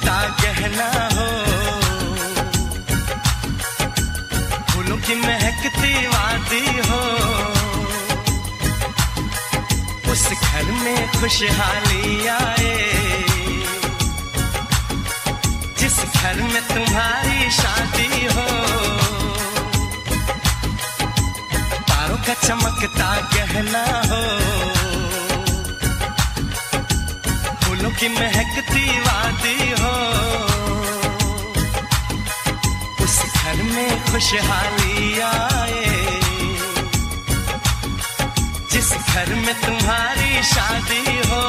चमकता गहना हो, फूलों की महकती वादी हो, उस घर में खुशहाली आए, जिस घर में तुम्हारी शादी हो। तारों का चमकता गहना हो, फूलों की महकती वादी हो, उस घर में खुशहाली आए, जिस घर में तुम्हारी शादी हो।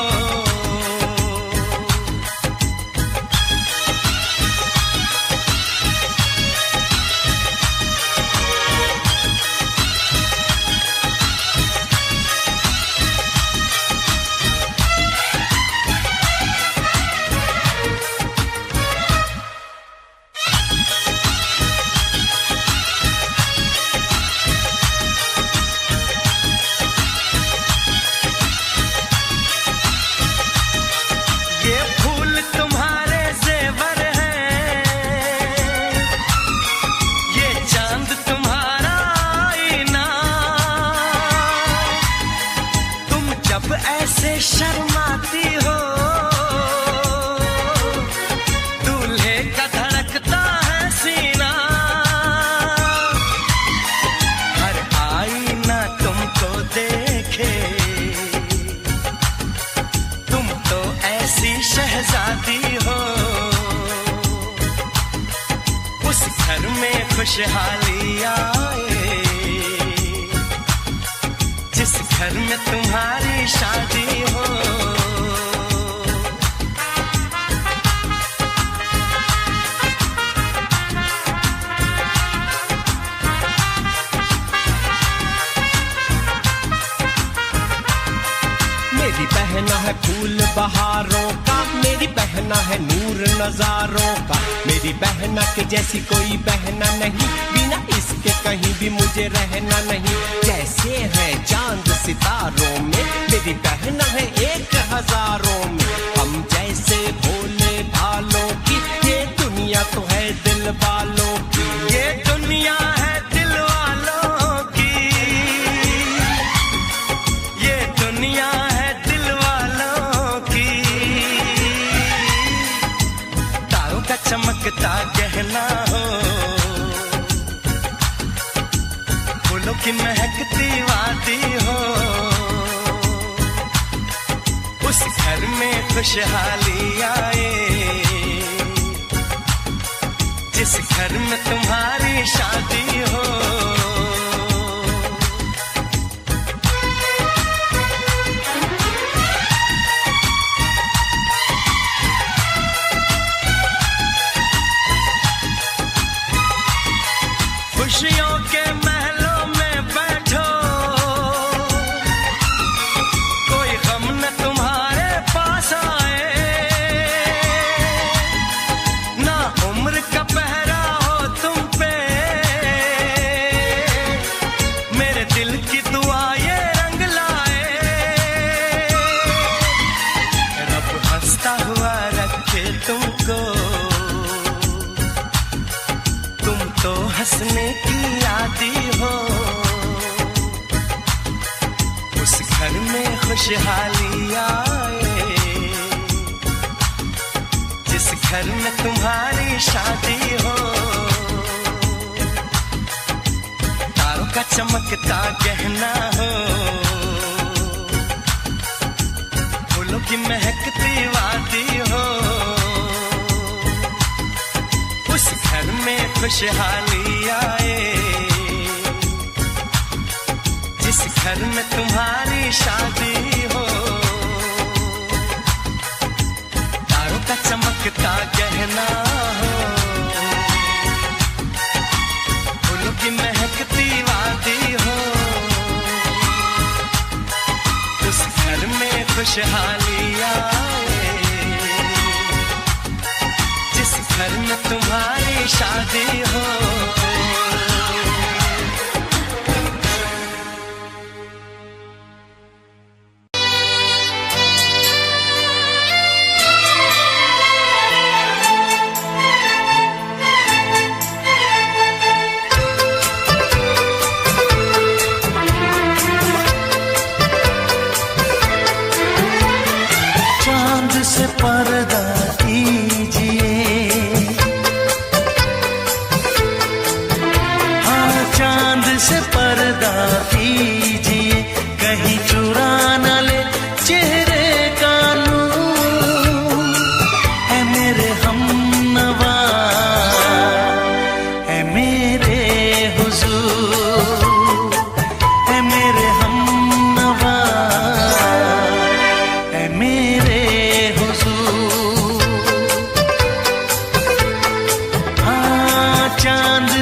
ऐसे शर्माती हो, दूल्हे का धड़कता है सीना, हर आईना तुमको देखे, तुम तो ऐसी शहजादी हो। उस घर में खुशहाली आए, जिस घर में तुम्हारी शादी हो। मेरी बहना है फूल बहारों का, मेरी बहना है नूर नजारों का, मेरी बहना के जैसी कोई बहना नहीं, बिना इसके कहीं भी मुझे रहना नहीं। जैसे है चांद सितारों में, मेरी बहना है 1000 में, हम जैसे भोले भालों की, ये दुनिया तो है दिल वालों की, ये दुनिया है दिल वालों की, ये दुनिया है दिल वालों की। तारों का चमकता गहना हो, फूलों की महकती वादी हो, उस घर में खुशहाली आए, जिस घर में तुम्हारी शादी हो। खुशियों के महलों में बैठो, कोई गम न तुम्हारे पास आए, ना उम्र का पहरा हो तुम पे, मेरे दिल की दुआ ये रंग लाए, रब हंसता हुआ रखे तुमको, तुम तो हंसने की आदी हो। उस घर में खुशहाली आए, जिस घर में तुम्हारी शादी हो। तारों का चमकता गहना हो, फूलों की महकती वादी हो, उस घर में खुशहाली आए, जिस घर में तुम्हारी शादी हो। तारों का चमकता गहना हो, फूलों की महकती वादी हो, उस घर में खुशहाली आए, जिस घर में तुम्हारी शादी हो।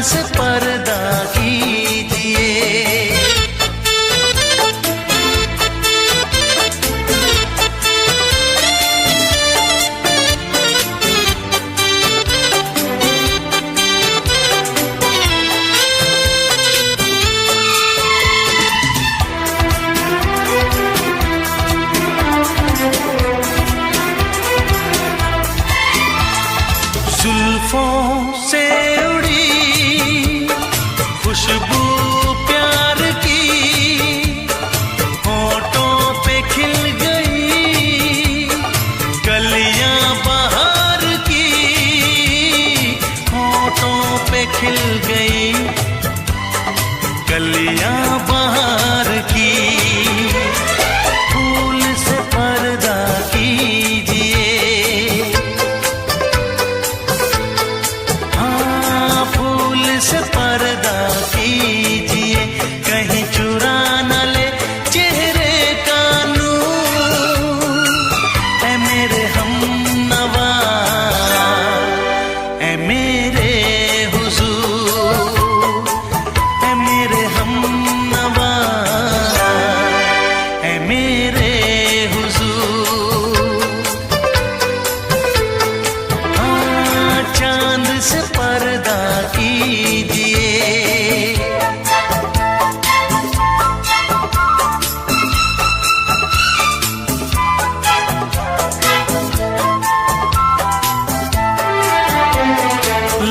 से पर्दा कीजिए। जुल्फों से उड़ी खुशबू प्यार की, होठों पे खिल गई कलियां बहार की, होठों पे खिल गई कलियां बहार की। फूल से पर्दा कीजिए, से पर्दा कीजिए, कहीं चुरा न ले चेहरे का नूर। ऐ मेरे हमनवा, ऐ मेरे हुजूर, ऐ मेरे हमनवा, ऐ मेरे हुजूर। हाँ, चांद से पर्दा कीजिए।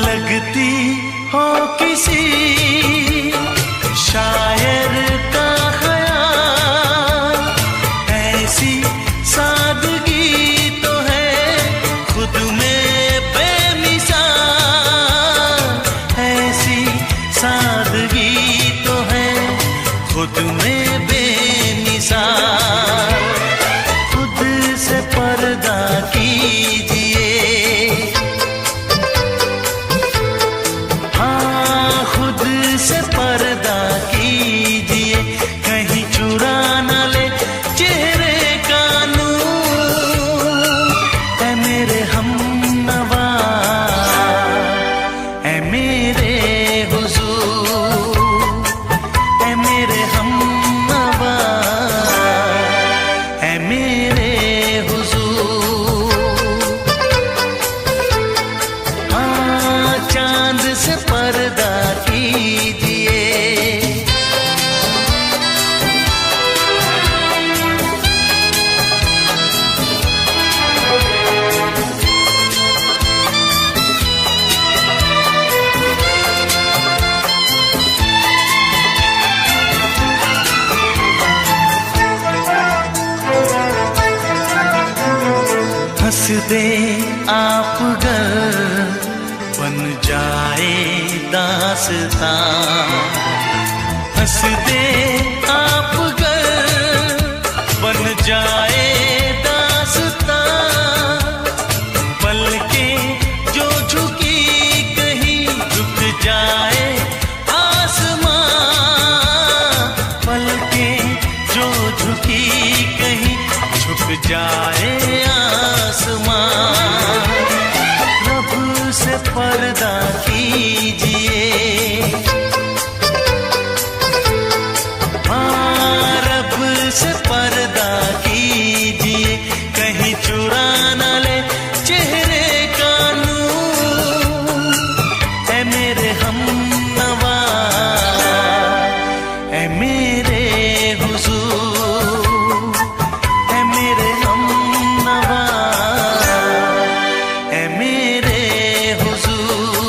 लगती हो किसी शायर का ख्याल, ऐसी सादगी तो है खुद में बेमिसाल, ऐसी सादगी तो है खुद में बेमिसाल। खुद से पर्दा कीजिए, हाँ खुद से पर्दा कीजिए, कहीं चुरा न ले चेहरे का नूर। ऐ मेरे हमनवा, ऐ मेरे हुजूर, ऐ मेरे हमनवा, ऐ मेरे हुजूर। हाँ, चांद से पर्दा कीजिए। हंस दे आप गर बन जाए दास्तां, हंस दे आप गर बन जाए दास्तां। पलकें जो झुकी कहीं झुक जाए आसमां, पलकें जो झुकी कहीं झुक जाए आसमां। रब से पर्दा कीजिए, हाँ रब से पर्दा कीजिए, कहीं चुरा न ले चेहरे का नूर। ऐ मेरे हमनवा, ऐ मेरे हुजूर, ऐ मेरे हमनवा, ऐ मेरे हुजूर।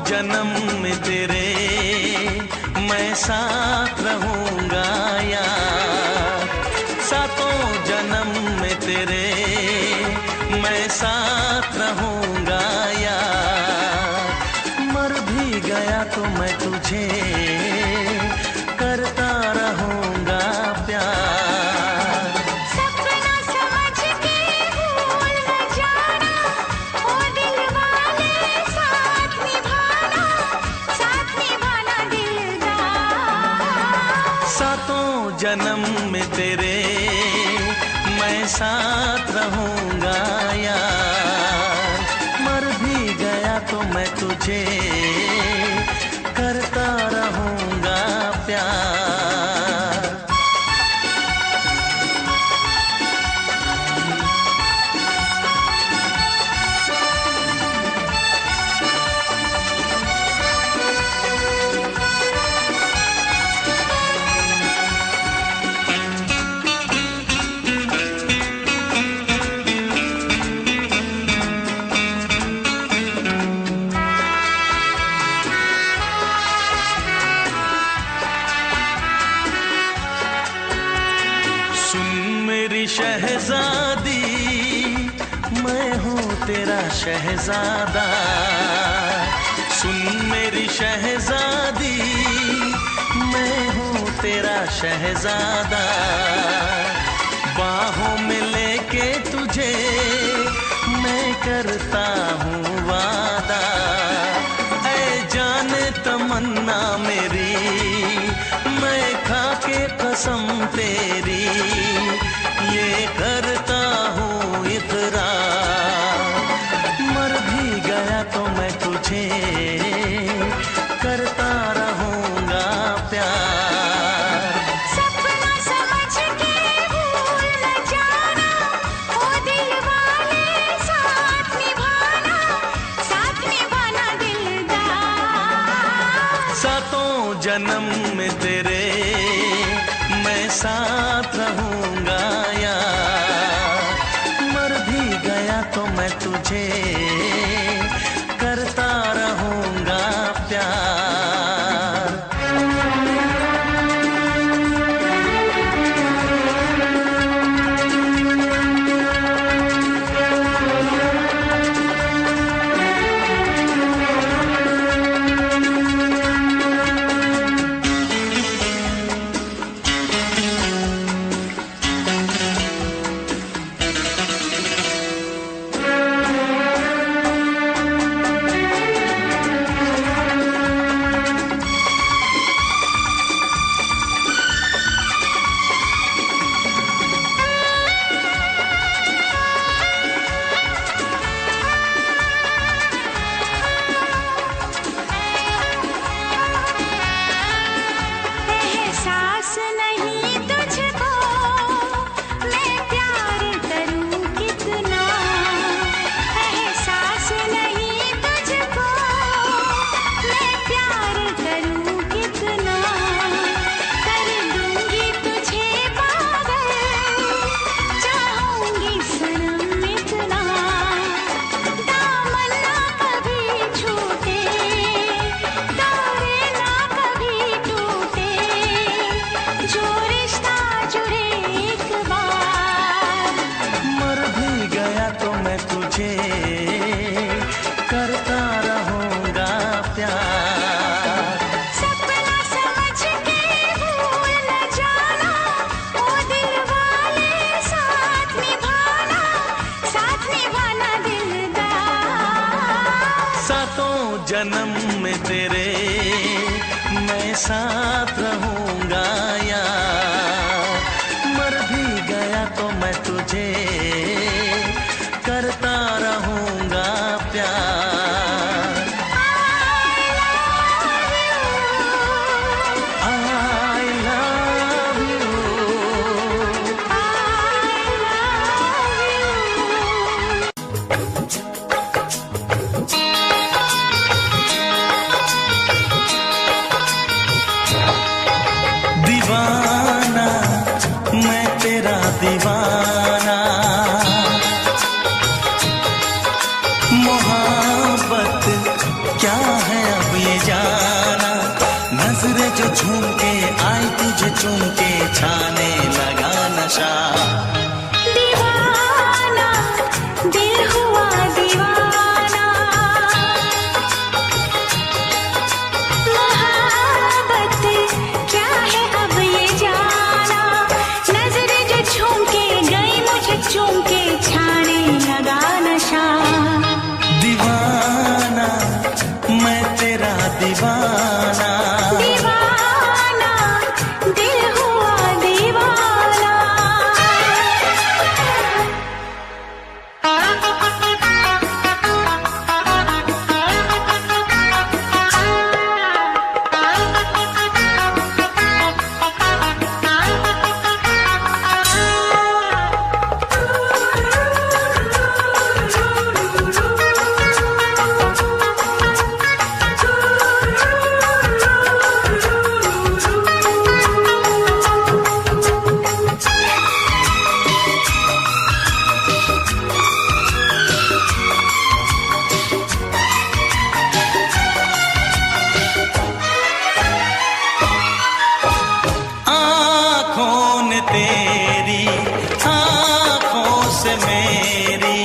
जन्म में तेरे मैं साथ रहूंगा यार, सातों जन्म में तेरे मैं साथ रहूंगा यार, मर भी गया तो मैं तुझे करता रहूंगा प्यार। सपना समझ के भूल न जाना, ओ दिल वाले साथ निभाना दिलदार। सातों जन्म में तेरे मैं साथ रहूंगा यार, मर भी गया तो मैं तुझे करता रहूंगा प्यार। शहजादी मैं हूँ तेरा शहजादा, सुन मेरी शहजादी मैं हूँ तेरा शहजादा, बाहों में लेके तुझे मैं करता हूँ वादा, ऐ जाने तमन्ना मेरी मैं खा के कसम तेरी ये करता हूँ इकरार, मर भी गया तो मैं तुझे करता रहूंगा प्यार। सपना समझ के भूल न जाना, ओ दिल वाले साथ निभाना दिलदार। सातों जन्म में तेरे मैं साथ रहूंगा यार, मर भी गया तो मैं तुझे करता रहूंगा प्यार। जन्म में तेरे मैं साथ रहूंगा यार, मर भी गया तो मैं तुझे करता रहूंगा प्यार। I love you, दीवाना नजरें जो झूम के आई तुझे चूम के छाने लगा नशा दीवाना दिल हुआ दीवाना मोहब्बत क्या है अब ये जाना नजरें जो झूम के गई मुझे चूम के छाने लगा नशा दीवाना मैं तेरा दीवाना दीवाना दिल हुआ दीवाना तेरी आँखों से मेरी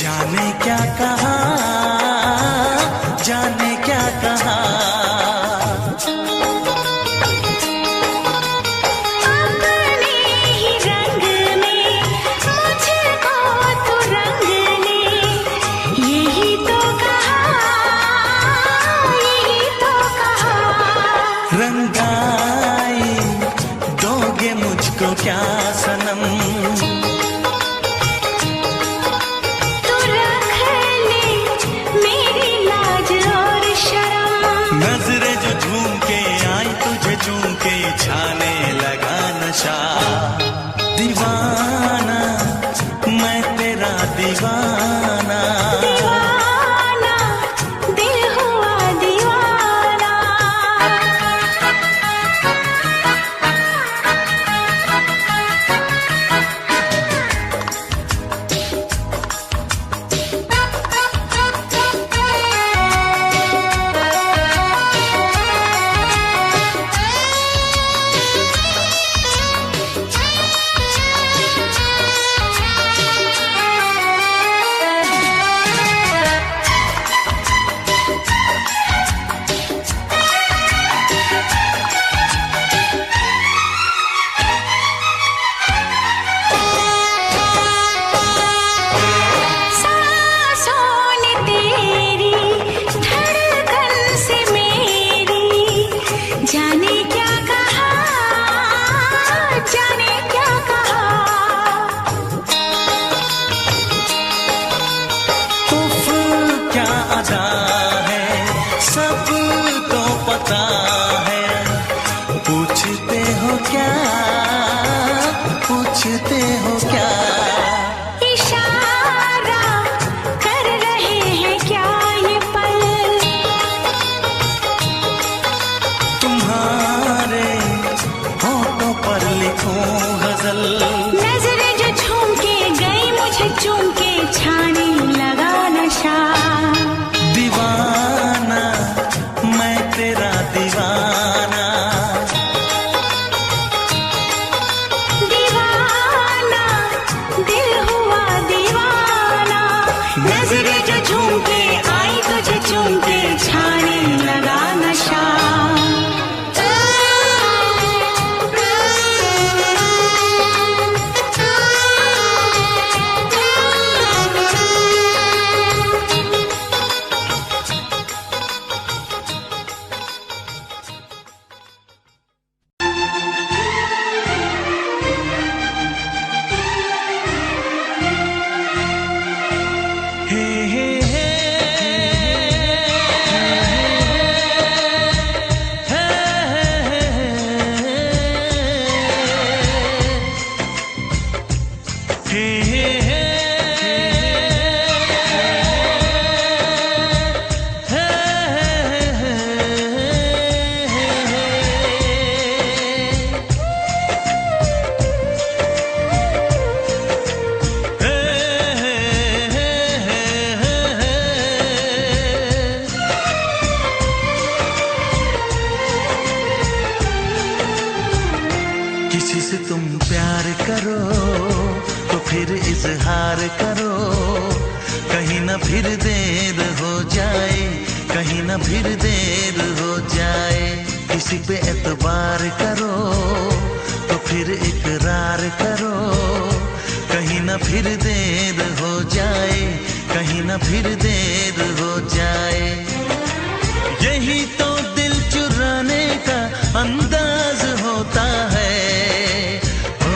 जाने क्या कहा जाने क्या कहा अपने ही रंग में मुझको तो रंग ले यही तो कहा रंगाई दोगे मुझको क्या सनम तू रख ले मेरी लाज और शर्म नजरें जो झूम के आई तुझे चूम के छाने लगा नशा दीवाना मैं तेरा दीवाना दीवाना दिल हुआ दीवाना पूछते हो क्या इशारा कर रहे हैं क्या ये पल तुम्हारे होठों पर लिखूं गजल नजरें जो झूम के गई मुझे चूम के छाने लगा नशा दीवाना मैं तेरा दीवाना दीवाना दिल हुआ दीवाना नजरें जो झूम के आई तुझे चूम के छाने लगा नशा किसी से तुम प्यार करो तो फिर इजहार करो, कहीं ना फिर देर हो जाए, कहीं ना फिर देर हो जाए। किसी पे एतबार करो तो फिर इकरार करो, कहीं ना फिर देर हो जाए, कहीं ना फिर देर हो जाए। यही तो दिल चुराने का अंदाज होता है। ओ,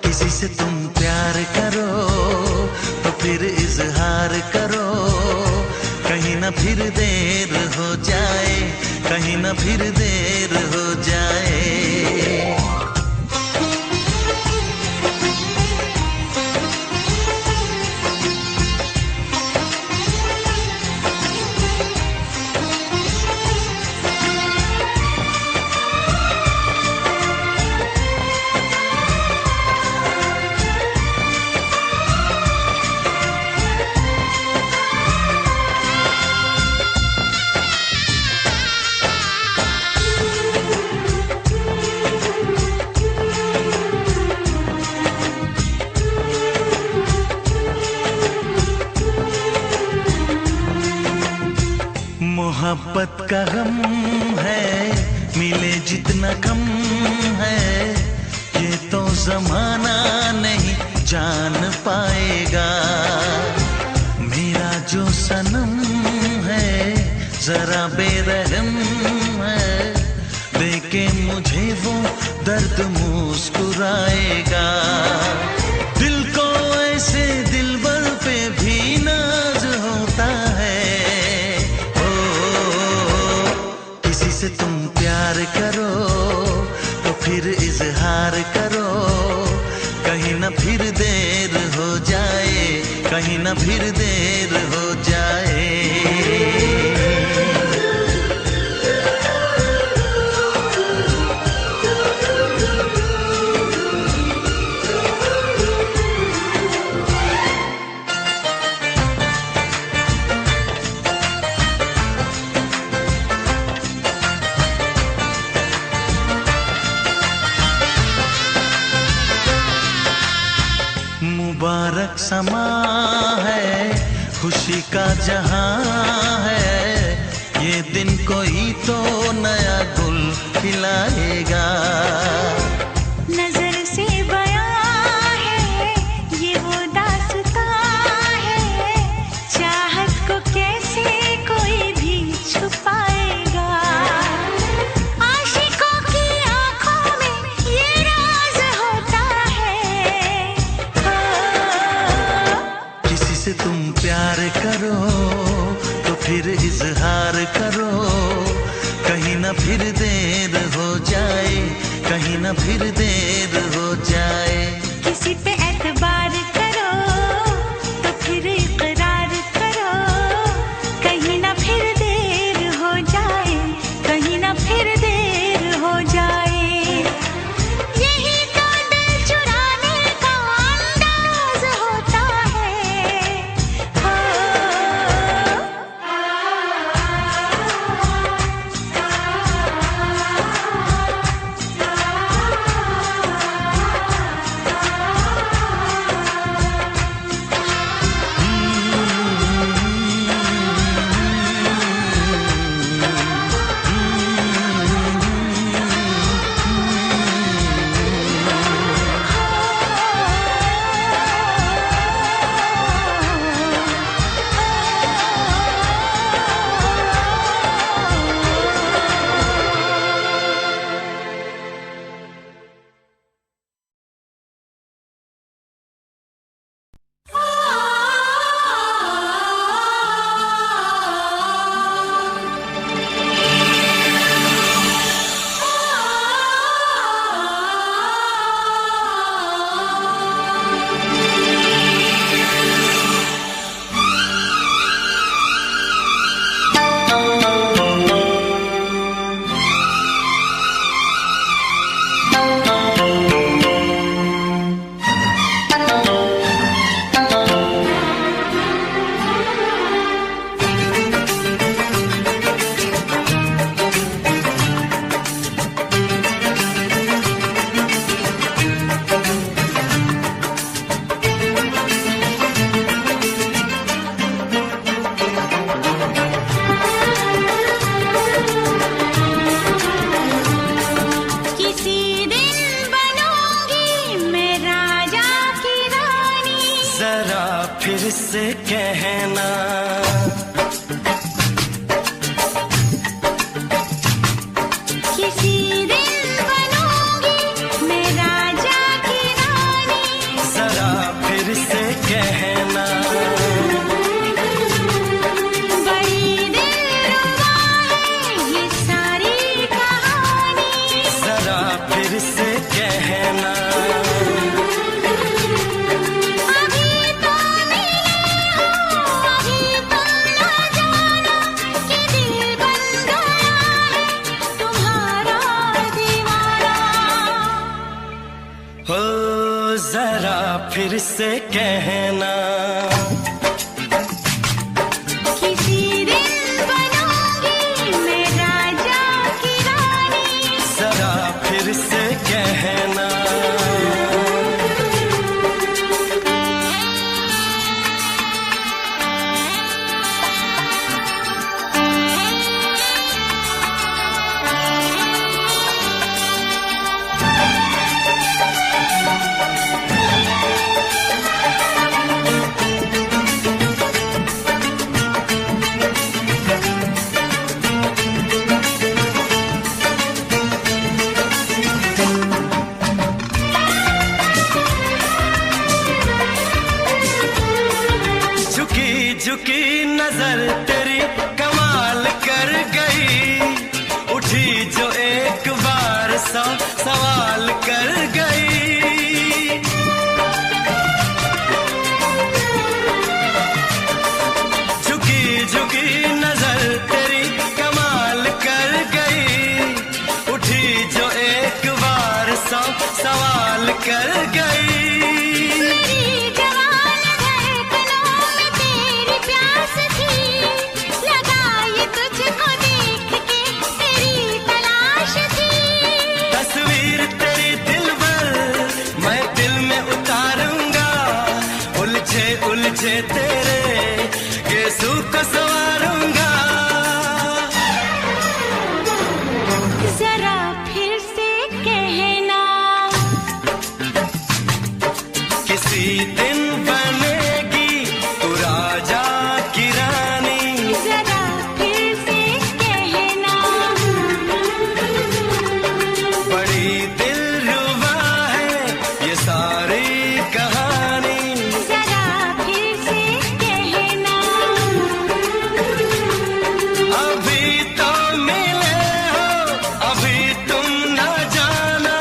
किसी से तुम प्यार करो तो फिर इजहार करो, कहीं ना फिर देर हो जाए, कहीं ना फिर देर हो जाए। मोहब्बत का गम है, मिले जितना कम है, ये तो जमाना नहीं जान पाएगा। मेरा जो सनम है जरा बेरहम है, देखे मुझे वो दर्द मुस्कुराएगा। दिल को ऐसे दिलबर पे भी नाज होता है। से तुम प्यार करो तो फिर इजहार करो, कहीं ना फिर देर हो जाए, कहीं ना फिर देर हो जाए। मुबारक समा है, खुशी का जहां है, ये दिन कोई तो नया गुल खिलाएगा। नजर से बयां है ये वो दास्तां है, चाहत को कैसे कोई भी छुपाएगा। आशिकों की आंखों में ये राज होता है। किसी से तुम प्यार करो तो फिर इजहार करो, कहीं ना फिर देर हो जाए, कहीं ना फिर देर हो जाए। किसी पे एतबार करो तो फिर इकरार करो, कहीं ना फिर देर हो जाए, कहीं ना फिर देर हो जाए। यही तो दिल चुराने का अंदाज होता है। से कहना। किसी दिन बनूंगी मैं राजा की रानी, जरा फिर से कहना। बड़ी दिलरुबा है ये सारी कहानी, जरा फिर से कहना। अभी तो मिले हो, अभी तुम न जाना कि दिल बन गया है तुम्हारा दीवाना। हो जरा फिर से कहना। किसी दिन बनूंगी मैं राजा की रानी, जरा फिर से कहना। झुकी झुकी नजर तेरी कमाल कर गई, उठी जो एक बार सौ सवाल कर गई। झुकी झुकी नजर तेरी कमाल कर गई, उठी जो एक बार सौ सवाल कर गई। मेरी जवान धड़कनों में तेरी प्यास थी, लगाई तुझको देख के तेरी तलाश थी। तस्वीर तेरी दिलबर मैं दिल में उतारूंगा, उलझे उलझे तेरे गेसू को संवारूंगा। जरा फिर से कहना, किसी दिन बनेगी तू राजा की रानी, जरा फिर से कहना। बड़ी दिलरुबा है ये सारी कहानी। जरा फिर से कहना, अभी तो मिले हो, अभी तुम न जाना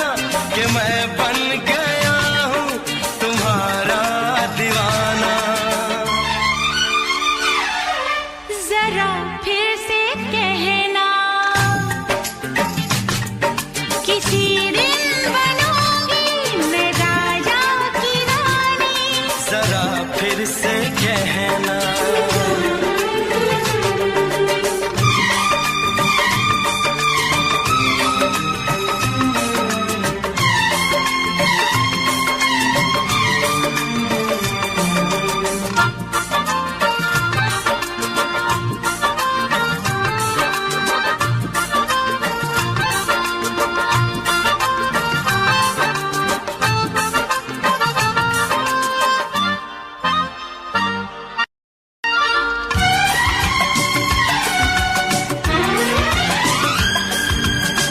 कि मैं बन गया हूँ तुम्हारा दीवाना। जरा फिर से कहना, किसी दिन बनूंगी मैं राजा की रानी, जरा फिर से कहना।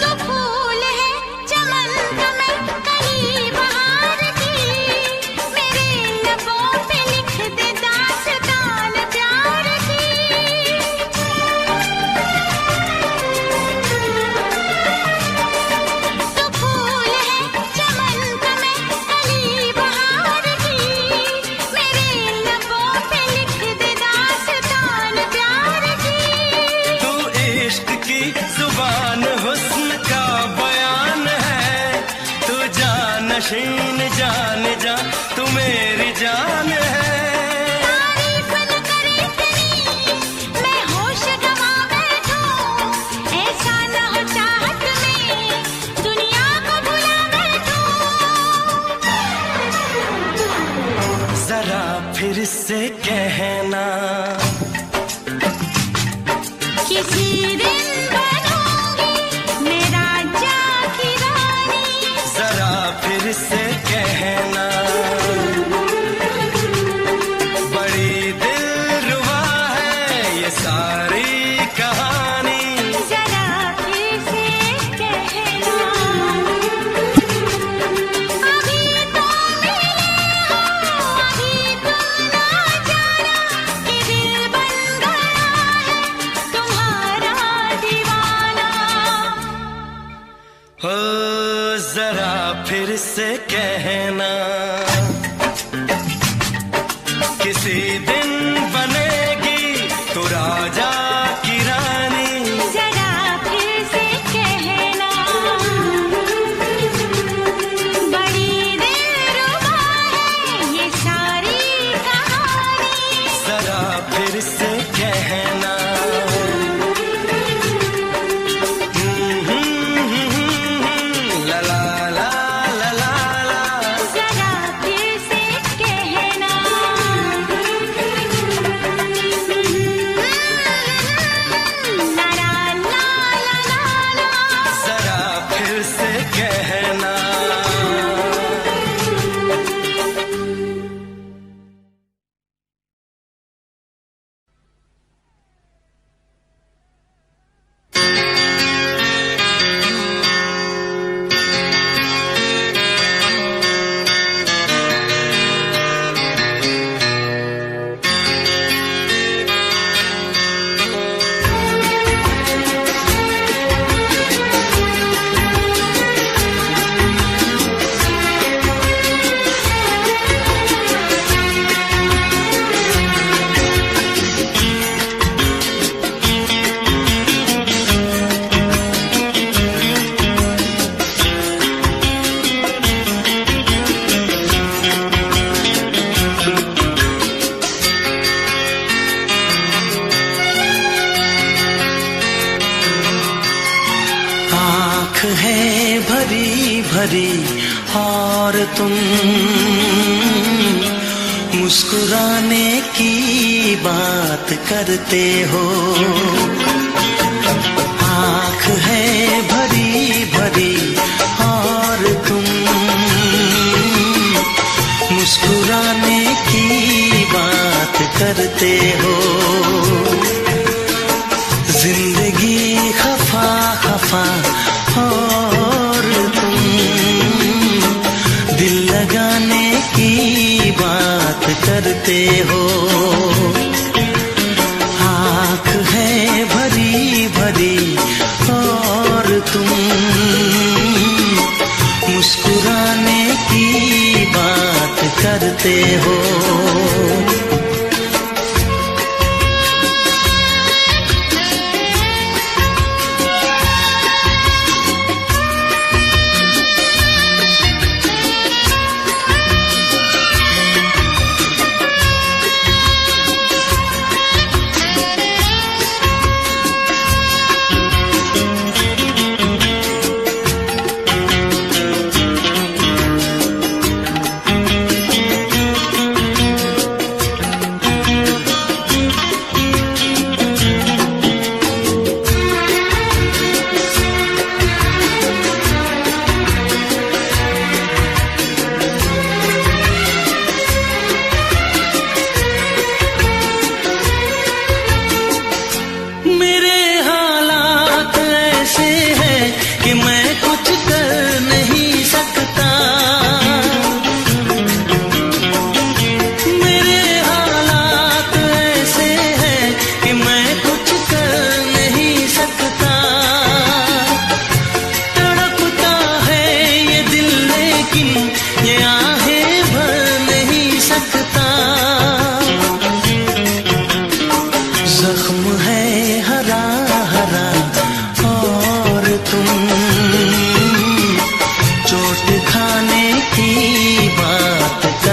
तो फूल है चमन का मैं कली बहार की, मेरे लबों पे लिख दे दास्तान प्यार की। तो फूल है चमन का मैं कली बहार की, मेरे लबों पे लिख दे दास्तान प्यार की। तू इश्क की जुबान हुस्न का बयान है, तू जानशीन जान जा तू मेरी जान है। तारीफ न करे इतनी मैं होश गवा बैठूं, ऐसा न हो चाहत में दुनिया को भुला बैठूं। जरा फिर से कहना, किसी दिन बनूंगी मैं राजा की रानी, जरा फिर से कहना। बड़ी जरा फिर से कहना, किसी दिन बनेगी तू राजा की रानी। जरा फिर से कहना, बड़ी दिलरुबा है ये सारी कहानी। जरा फिर से कहना, ला ला ला ला ला ला। जरा फिर से कहना, ला ला ला ला ला ला। जरा फिर से कहना। आँख है भरी भरी और तुम मुस्कुराने की बात करते हो। आँख है भरी भरी और तुम मुस्कुराने की बात करते हो। जिंदगी खफा खफा और तुम दिल लगाने की बात करते हो। आँख है भरी भरी और तुम मुस्कुराने की बात करते हो।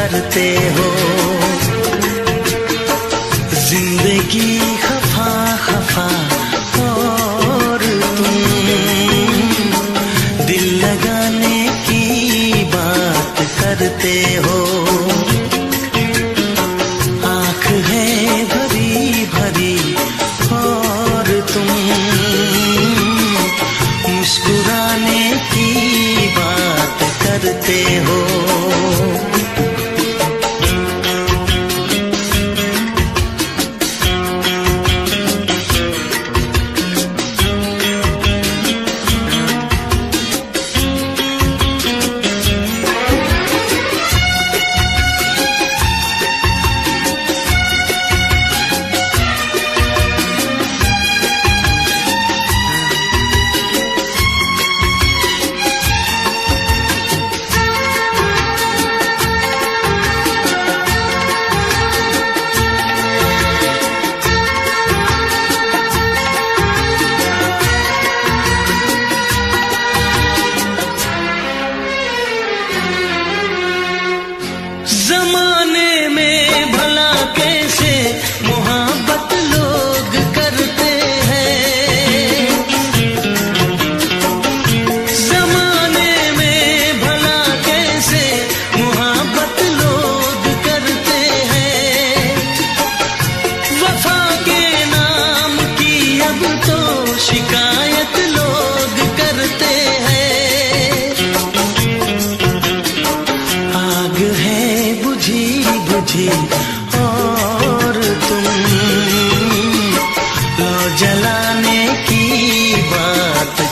करते हो। जिंदगी खफा खफा और तुम दिल लगाने की बात करते हो। आँख है भरी भरी और तुम मुस्कुराने की बात करते हो।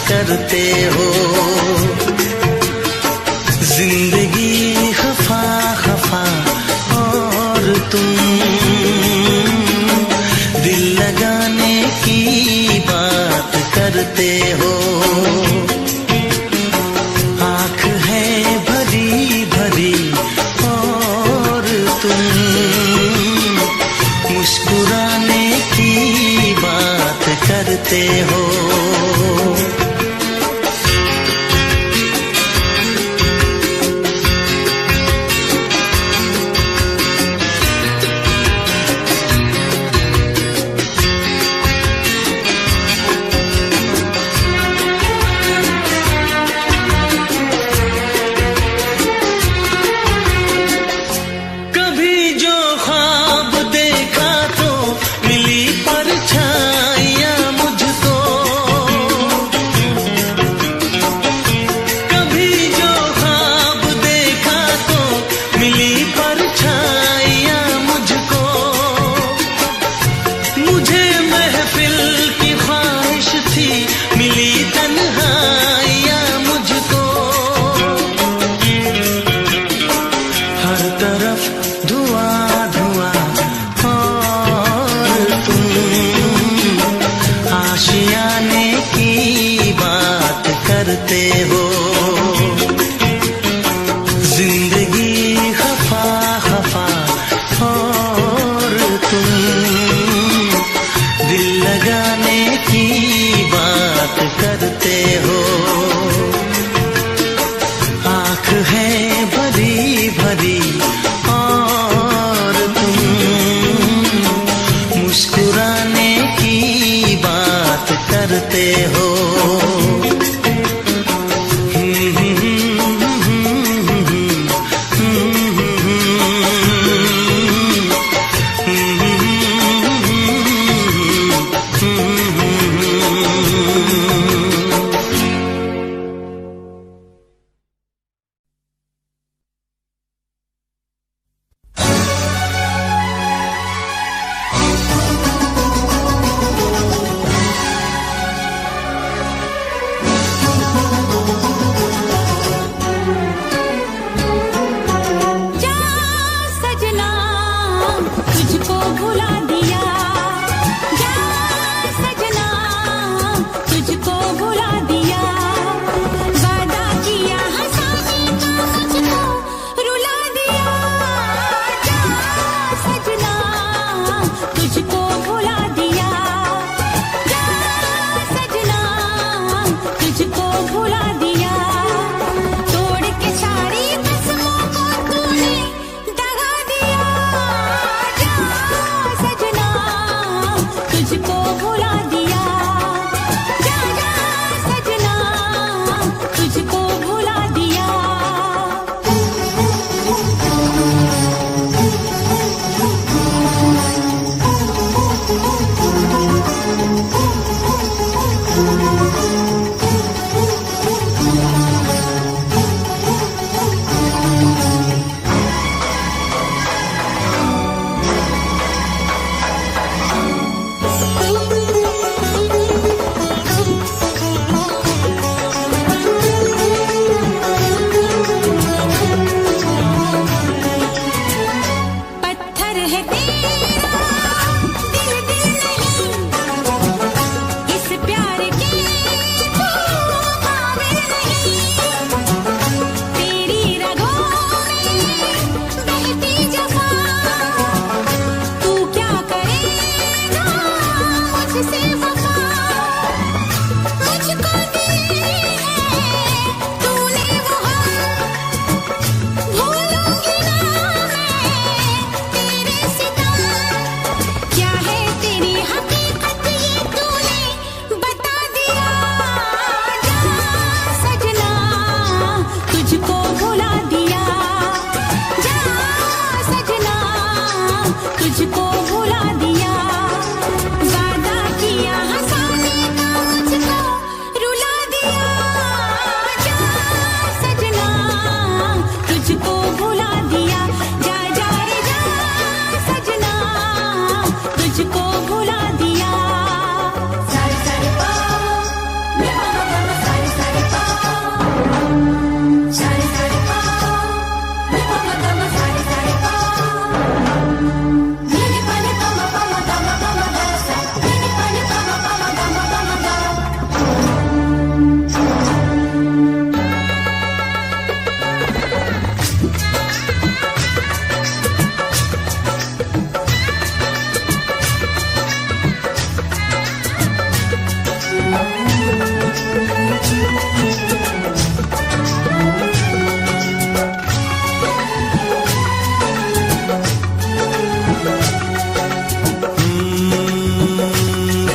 करते हो। जिंदगी खफा खफा और तुम दिल लगाने की बात करते हो। आँख है भरी भरी और तुम मुस्कुराने की बात करते हो। करते हो। जिंदगी खफा खफा और तुम दिल लगाने की बात करते हो। आँख है भरी भरी और तुम मुस्कुराने की बात करते हो।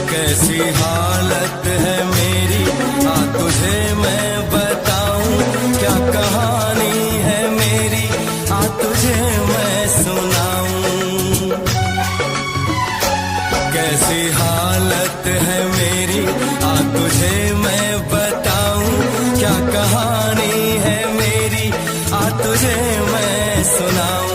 कैसी हालत है मेरी, आ तुझे मैं बताऊं, क्या कहानी है मेरी, आ तुझे मैं सुनाऊं। कैसी हालत है मेरी, आ तुझे मैं बताऊं, क्या कहानी है मेरी, आ तुझे मैं सुनाऊं।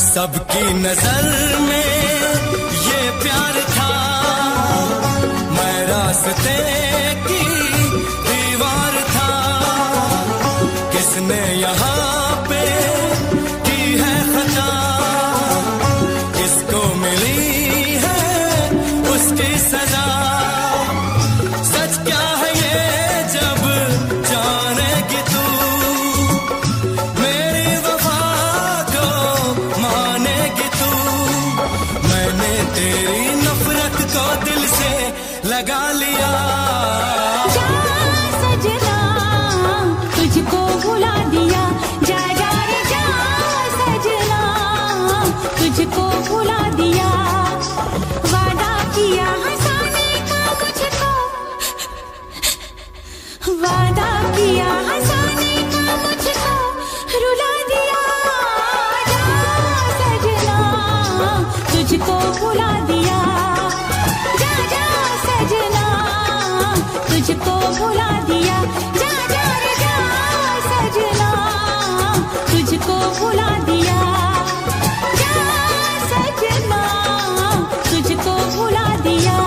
सबकी नजर में ये प्यार था, मैं रास्ते की दीवार था। किसने यहाँ पे की है खता, किसको मिली है उसकी सजा। सच क्या है ये जब जानेगी तू, मेरी वफा को मानेगी तू। मैंने तेरी नफरत को दिल से लगा लिया। जा सजना तुझको भुला दिया, जा जा रे जा सजना तुझको भुला दिया। वादा किया हंसाने का मुझको, वादा किया हंसाने का मुझको रुला दिया। जा सजना तुझको भुला दिया, जा जा सजना तुझको भुला दिया। जा जा रे जा सजना तुझको भुला दिया, जा सजना तुझको भुला दिया।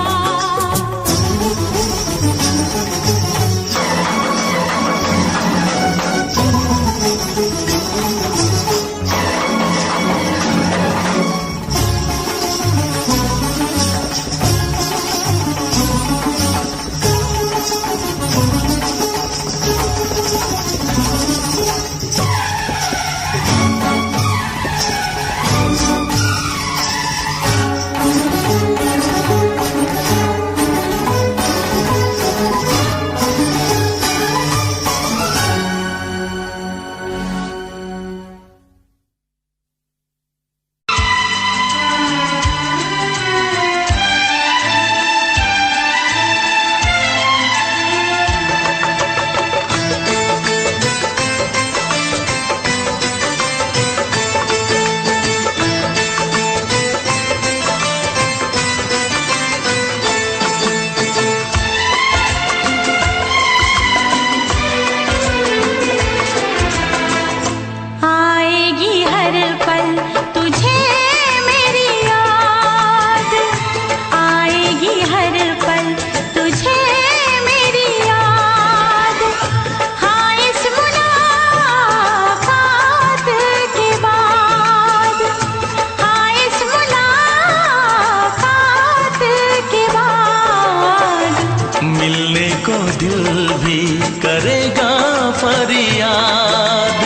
दिल भी करेगा फरियाद,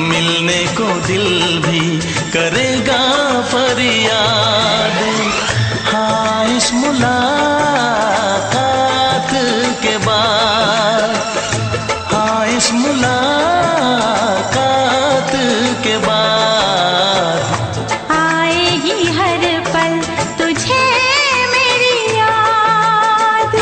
मिलने को दिल भी करेगा फरियाद। हाँ इस मुलाकात के बाद, हाँ इस मुलाकात के बाद आएगी हर पल तुझे मेरी याद।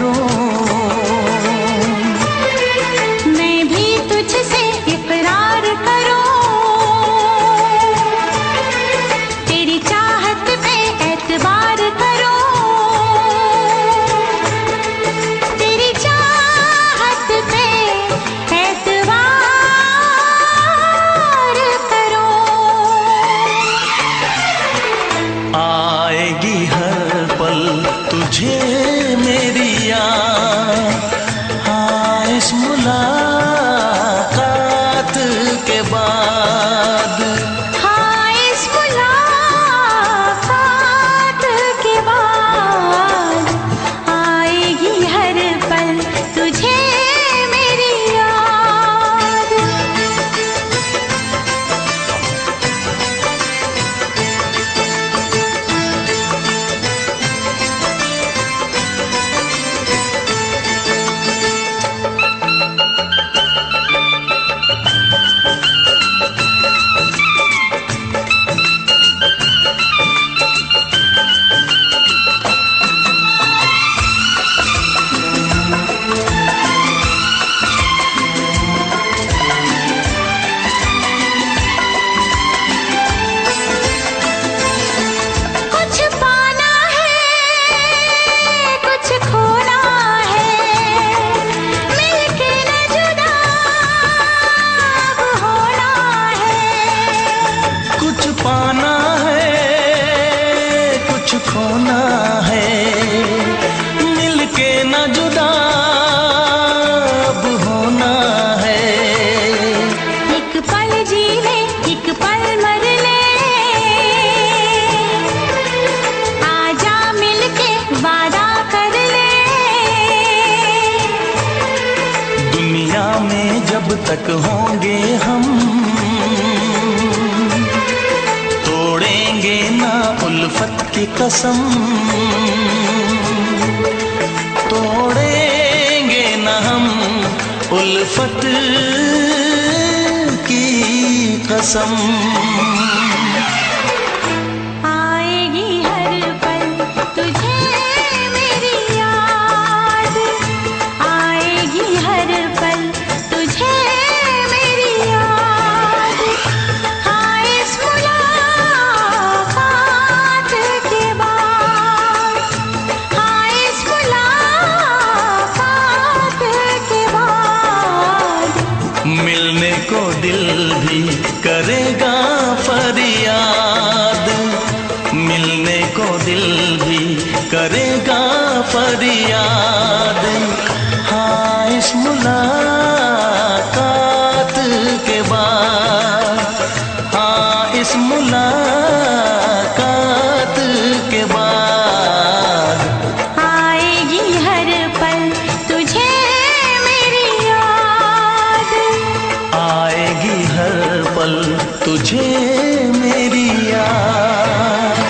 करो। मैं भी तुझसे इकरार करूं, तेरी चाहत पे एतबार करूं, तेरी चाहत पे एतबार करूं। आएगी हर पल तुझे मेरी याद, हाँ इस मुलाकात के बाद। हाँ इस मुलाकात के बाद आएगी हर पल तुझे मेरी याद। कुछ पाना है, कुछ खोना है, मिलके न जुदा अब होना है। कुछ पाना है, कुछ खोना है, मिलके न जुदा अब होना है। एक पल जी ले, एक पल मर ले, आजा मिलके वादा कर ले। दुनिया में जब तक होंगे हम, तोड़ेंगे ना उल्फत की कसम, तोड़ेंगे ना हम उल्फत की कसम। आएगी हर पल तुझे मेरी याद, आएगी हर पल तुझे मेरी याद। हाँ इस मुलाकात के बाद, हाँ इस मुलाकात के बाद मिलने को दिल भी करेगा फरियाद, मिलने को दिल भी करेगा फरियाद। हाँ इस मुलाकात के बाद, हाँ इस मुलाकात के बाद आएगी हर पल तुझे मेरी याद। आएगी हर पल तुझे मेरी याद।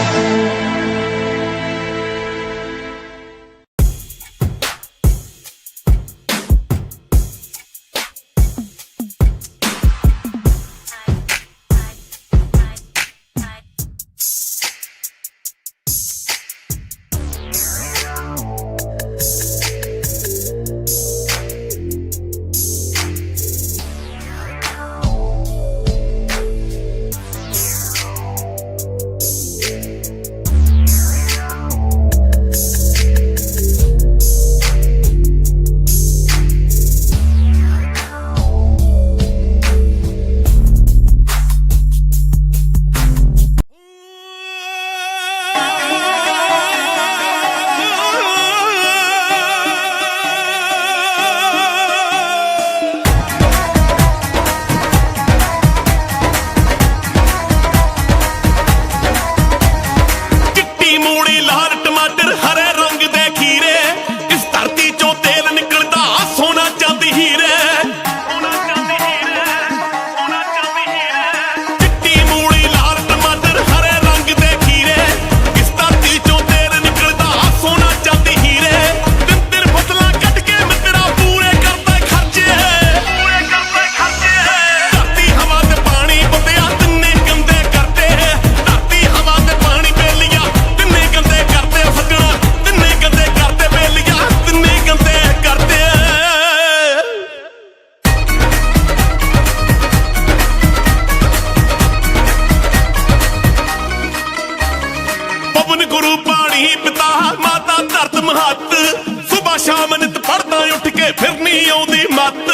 फिर नहीं आउंदी मत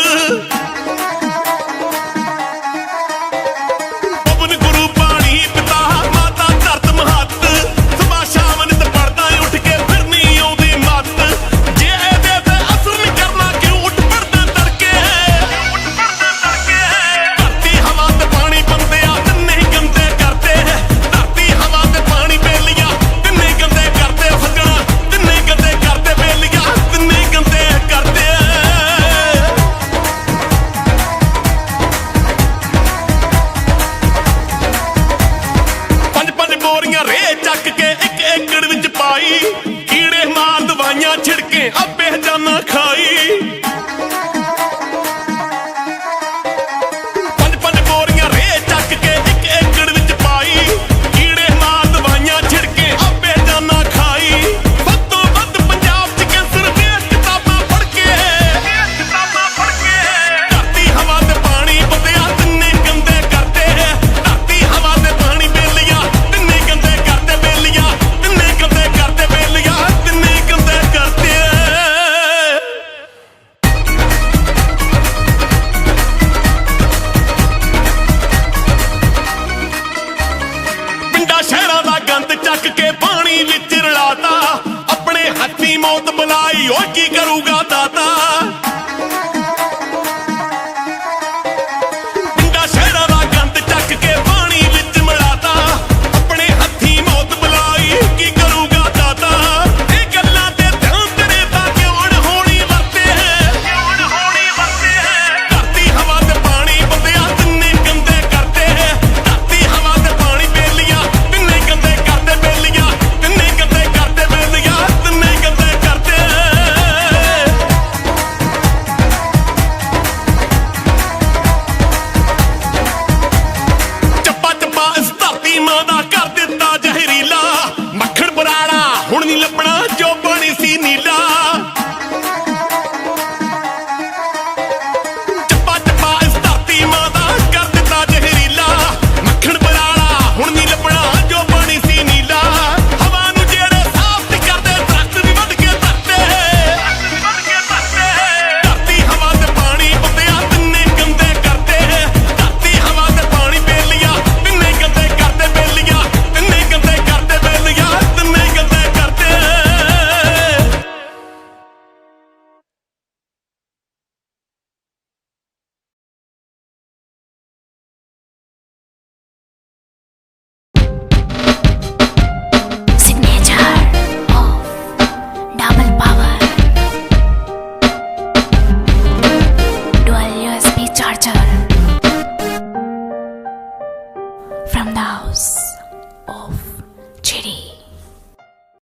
पवन गुरु पानी पिता माता धरत महत सुबह शाम नित पढ़दा उठ के फिर नहीं आउंदी मत जे एदे ते असर नहीं करना क्यों उठ पड़दा तड़के धरती हवा ते पानी बंदे आ तिन्ने गंदे करते धरती हवा ते पानी बेलियां तिन्ने गंदे करते सजना तिन्ने गंदे करते बेलियां तिन्ने गंदे करते पंज पंज बोरियां रे चक के एक एकड़ विच पाई कीड़े मार दवाइयां छिड़के आपे जाना खाई पंज पंज बोरियां रे चक के एक एकड़ विच पाई कीड़े मार दवाइयां छिड़के आपे जाना खाई ਵੱਧ ਤੋਂ ਵੱਧ ਪੰਜਾਬ ਚ ਕੈਂਸਰ ਦੀਆਂ ਕਿਤਾਬਾਂ ਪੜ੍ਹ ਕੇ ਧਰਤੀ ਹਵਾ ਤੇ ਪਾਣੀ ਬੰਦਿਆ ਤਿੰਨੇ ਗੰਦੇ ਕਰਦੇ ਧਰਤੀ ਹਵਾ ਤੇ ਪਾਣੀ ਬੇਲੀਆਂ ਤਿੰਨੇ ਗੰਦੇ ਕਰਦੇ ਬੇਲੀਆਂ ਤਿੰਨੇ ਗੰਦੇ ਕਰਦੇ ਬੇਲੀਆਂ ਤਿੰਨੇ ਗੰਦੇ ਕਰਦੇ ਪਿੰਡਾਂ ਸ਼ਹਿਰਾਂ ਦਾ ਗੰਦ ਚੱਕ ਕੇ ਪਾਣੀ ਵਿੱਚ ਰਲਾਤਾ ਆਪਣੇ ਹੱਥੀਂ ਮੌਤ ਬੁਲਾਈ ਓ ਕੀ ਕਰੂਗਾ